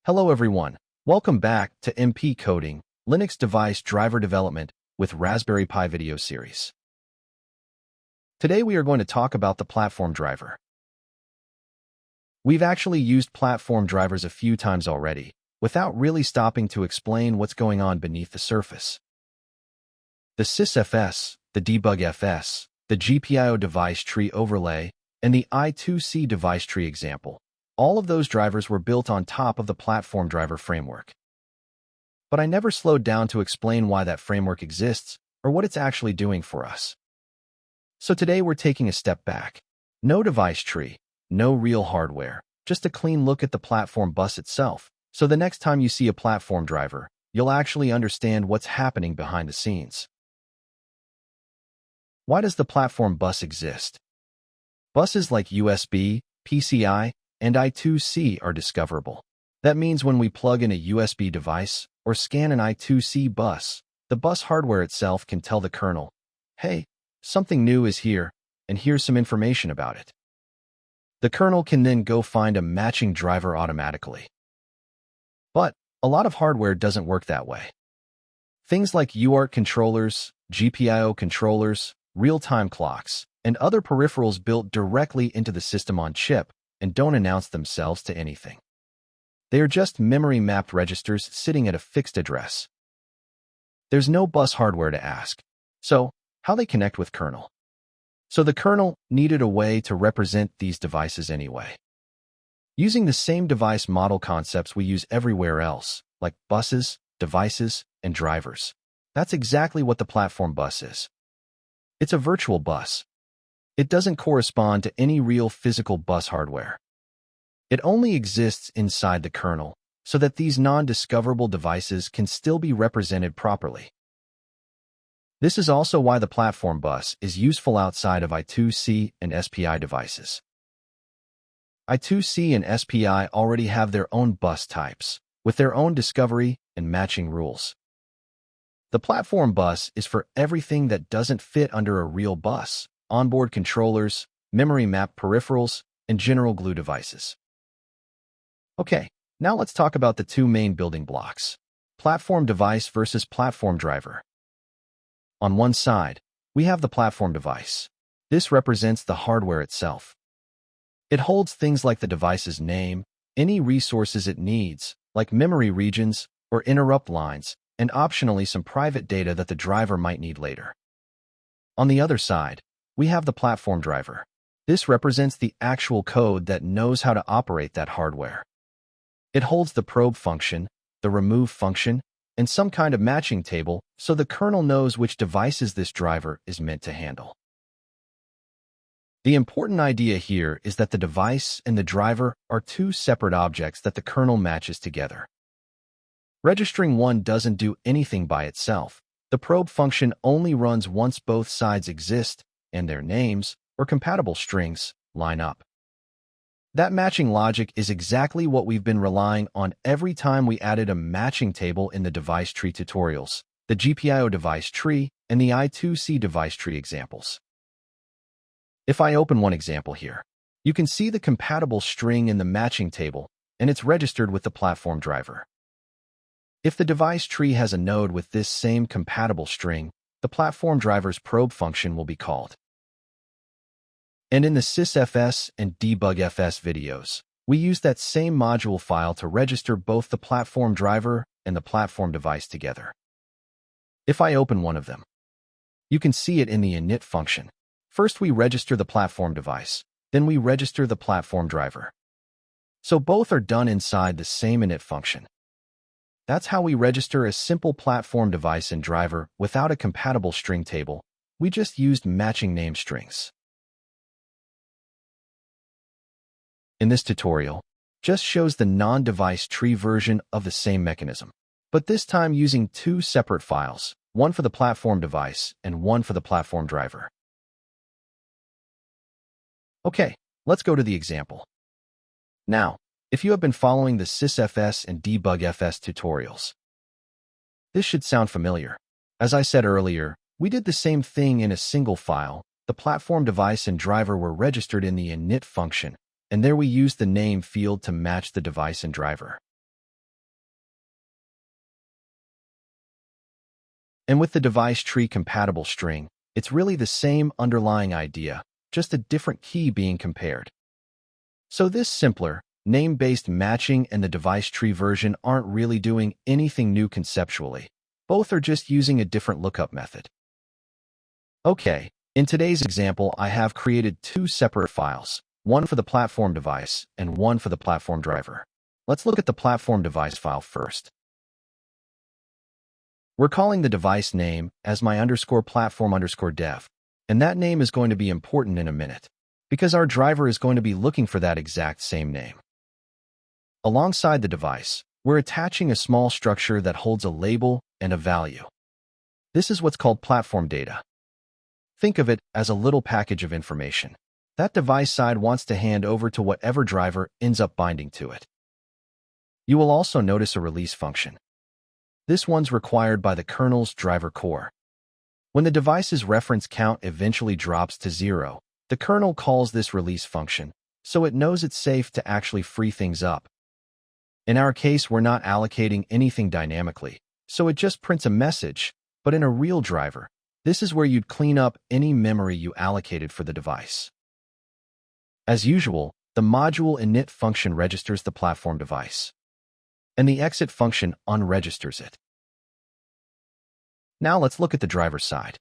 Hello everyone, welcome back to MP Coding, Linux Device Driver Development with Raspberry Pi video series. Today we are going to talk about the platform driver. We've actually used platform drivers a few times already, without really stopping to explain what's going on beneath the surface. The sysfs, the debugfs, the GPIO device tree overlay, and the I2C device tree example. All of those drivers were built on top of the platform driver framework. But I never slowed down to explain why that framework exists or what it's actually doing for us. So today we're taking a step back. No device tree, no real hardware, just a clean look at the platform bus itself. So the next time you see a platform driver, you'll actually understand what's happening behind the scenes. Why does the platform bus exist? Buses like USB, PCI, and I2C are discoverable. That means when we plug in a USB device or scan an I2C bus, the bus hardware itself can tell the kernel, hey, something new is here, and here's some information about it. The kernel can then go find a matching driver automatically. But a lot of hardware doesn't work that way. Things like UART controllers, GPIO controllers, real-time clocks, and other peripherals built directly into the system on chip and don't announce themselves to anything. They are just memory-mapped registers sitting at a fixed address. There's no bus hardware to ask. So, how they connect with kernel? So the kernel needed a way to represent these devices anyway. Using the same device model concepts we use everywhere else, like buses, devices, and drivers. That's exactly what the platform bus is. It's a virtual bus. It doesn't correspond to any real physical bus hardware. It only exists inside the kernel, so that these non-discoverable devices can still be represented properly. This is also why the platform bus is useful outside of I2C and SPI devices. I2C and SPI already have their own bus types, with their own discovery and matching rules. The platform bus is for everything that doesn't fit under a real bus: onboard controllers, memory-mapped peripherals, and general glue devices. Okay, now let's talk about the two main building blocks: platform device versus platform driver. On one side, we have the platform device. This represents the hardware itself. It holds things like the device's name, any resources it needs, like memory regions or interrupt lines, and optionally some private data that the driver might need later. On the other side, we have the platform driver. This represents the actual code that knows how to operate that hardware. It holds the probe function, the remove function, and some kind of matching table so the kernel knows which devices this driver is meant to handle. The important idea here is that the device and the driver are two separate objects that the kernel matches together. Registering one doesn't do anything by itself. The probe function only runs once both sides exist and their names, or compatible strings, line up. That matching logic is exactly what we've been relying on every time we added a matching table in the device tree tutorials, the GPIO device tree, and the I2C device tree examples. If I open one example here, you can see the compatible string in the matching table, and it's registered with the platform driver. If the device tree has a node with this same compatible string, the platform driver's probe function will be called. And in the sysfs and debugfs videos, we use that same module file to register both the platform driver and the platform device together. If I open one of them, you can see it in the init function. First we register the platform device, then we register the platform driver. So both are done inside the same init function. That's how we register a simple platform device and driver without a compatible string table. We just used matching name strings. In this tutorial, just shows the non-device tree version of the same mechanism, but this time using two separate files, one for the platform device and one for the platform driver. Okay, let's go to the example. Now, if you have been following the sysfs and debugfs tutorials, this should sound familiar. As I said earlier, we did the same thing in a single file. The platform device and driver were registered in the init function, and there we used the name field to match the device and driver. And with the device tree compatible string, it's really the same underlying idea, just a different key being compared. So this simpler, name-based matching and the device tree version aren't really doing anything new conceptually. Both are just using a different lookup method. Okay, in today's example, I have created two separate files, one for the platform device and one for the platform driver. Let's look at the platform device file first. We're calling the device name as my_platform_dev, and that name is going to be important in a minute, because our driver is going to be looking for that exact same name. Alongside the device, we're attaching a small structure that holds a label and a value. This is what's called platform data. Think of it as a little package of information that device side wants to hand over to whatever driver ends up binding to it. You will also notice a release function. This one's required by the kernel's driver core. When the device's reference count eventually drops to 0, the kernel calls this release function, so it knows it's safe to actually free things up. In our case, we're not allocating anything dynamically, so it just prints a message, but in a real driver, this is where you'd clean up any memory you allocated for the device. As usual, the module init function registers the platform device, and the exit function unregisters it. Now let's look at the driver side.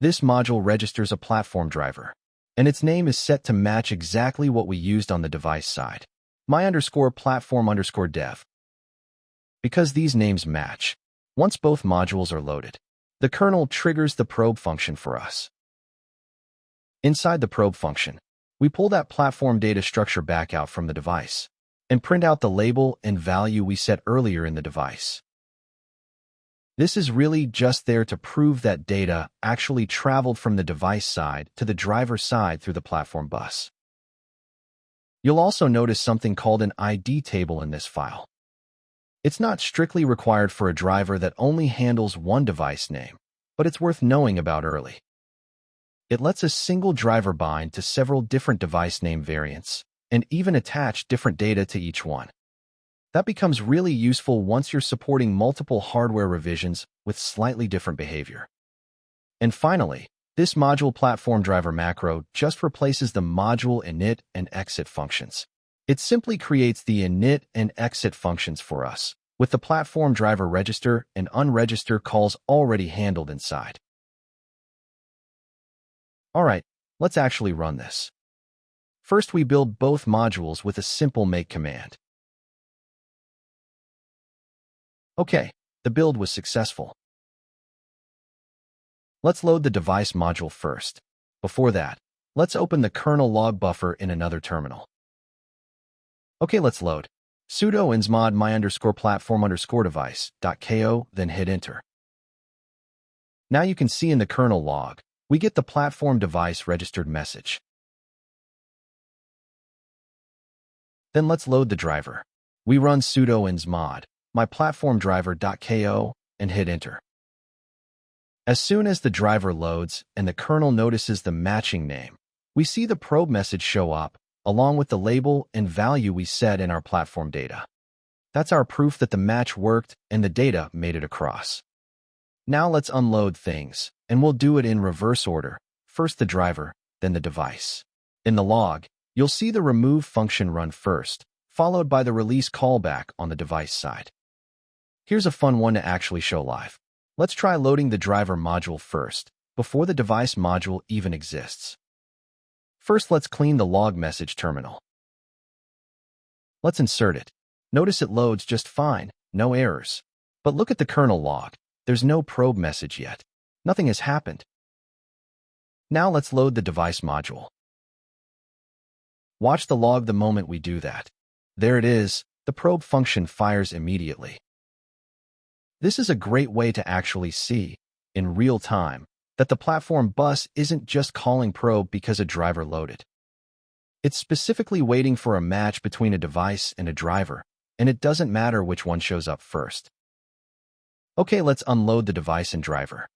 This module registers a platform driver, and its name is set to match exactly what we used on the device side, my_platform_dev. Because these names match, once both modules are loaded, the kernel triggers the probe function for us. Inside the probe function, we pull that platform data structure back out from the device and print out the label and value we set earlier in the device. This is really just there to prove that data actually traveled from the device side to the driver side through the platform bus. You'll also notice something called an ID table in this file. It's not strictly required for a driver that only handles one device name, but it's worth knowing about early. It lets a single driver bind to several different device name variants and even attach different data to each one. That becomes really useful once you're supporting multiple hardware revisions with slightly different behavior. And finally, this module platform driver macro just replaces the module init and exit functions. It simply creates the init and exit functions for us, with the platform driver register and unregister calls already handled inside. All right, let's actually run this. First, we build both modules with a simple make command. Okay, the build was successful. Let's load the device module first. Before that, let's open the kernel log buffer in another terminal. Okay, let's load. Sudo insmod my_platform_device.ko, then hit enter. Now you can see in the kernel log, we get the platform device registered message. Then let's load the driver. We run sudo insmod myplatformdriver.ko and hit enter. As soon as the driver loads and the kernel notices the matching name, we see the probe message show up, along with the label and value we set in our platform data. That's our proof that the match worked and the data made it across. Now let's unload things, and we'll do it in reverse order. First the driver, then the device. In the log, you'll see the remove function run first, followed by the release callback on the device side. Here's a fun one to actually show live. Let's try loading the driver module first, before the device module even exists. First, let's clean the log message terminal. Let's insert it. Notice it loads just fine, no errors. But look at the kernel log. There's no probe message yet. Nothing has happened. Now let's load the device module. Watch the log the moment we do that. There it is, the probe function fires immediately. This is a great way to actually see, in real time, that the platform bus isn't just calling probe because a driver loaded. It's specifically waiting for a match between a device and a driver, and it doesn't matter which one shows up first. Okay, let's unload the device and driver.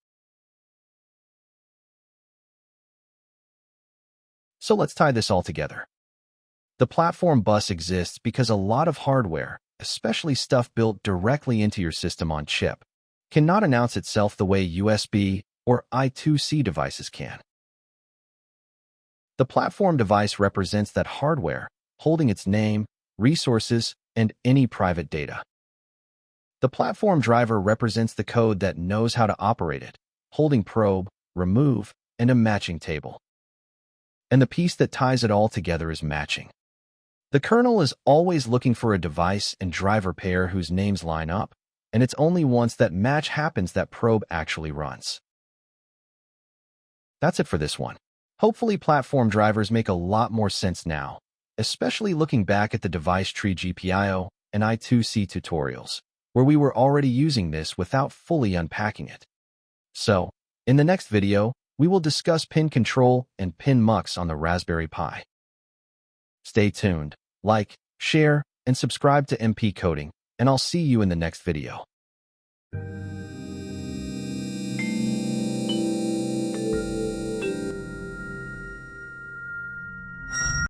So let's tie this all together. The platform bus exists because a lot of hardware, especially stuff built directly into your system on chip, cannot announce itself the way USB or I2C devices can. The platform device represents that hardware, holding its name, resources, and any private data. The platform driver represents the code that knows how to operate it, holding probe, remove, and a matching table. And the piece that ties it all together is matching. The kernel is always looking for a device and driver pair whose names line up, and it's only once that match happens that probe actually runs. That's it for this one. Hopefully platform drivers make a lot more sense now, especially looking back at the device tree GPIO and I2C tutorials, where we were already using this without fully unpacking it. So, in the next video, we will discuss pin control and pin mux on the Raspberry Pi. Stay tuned, like, share, and subscribe to MP Coding, and I'll see you in the next video.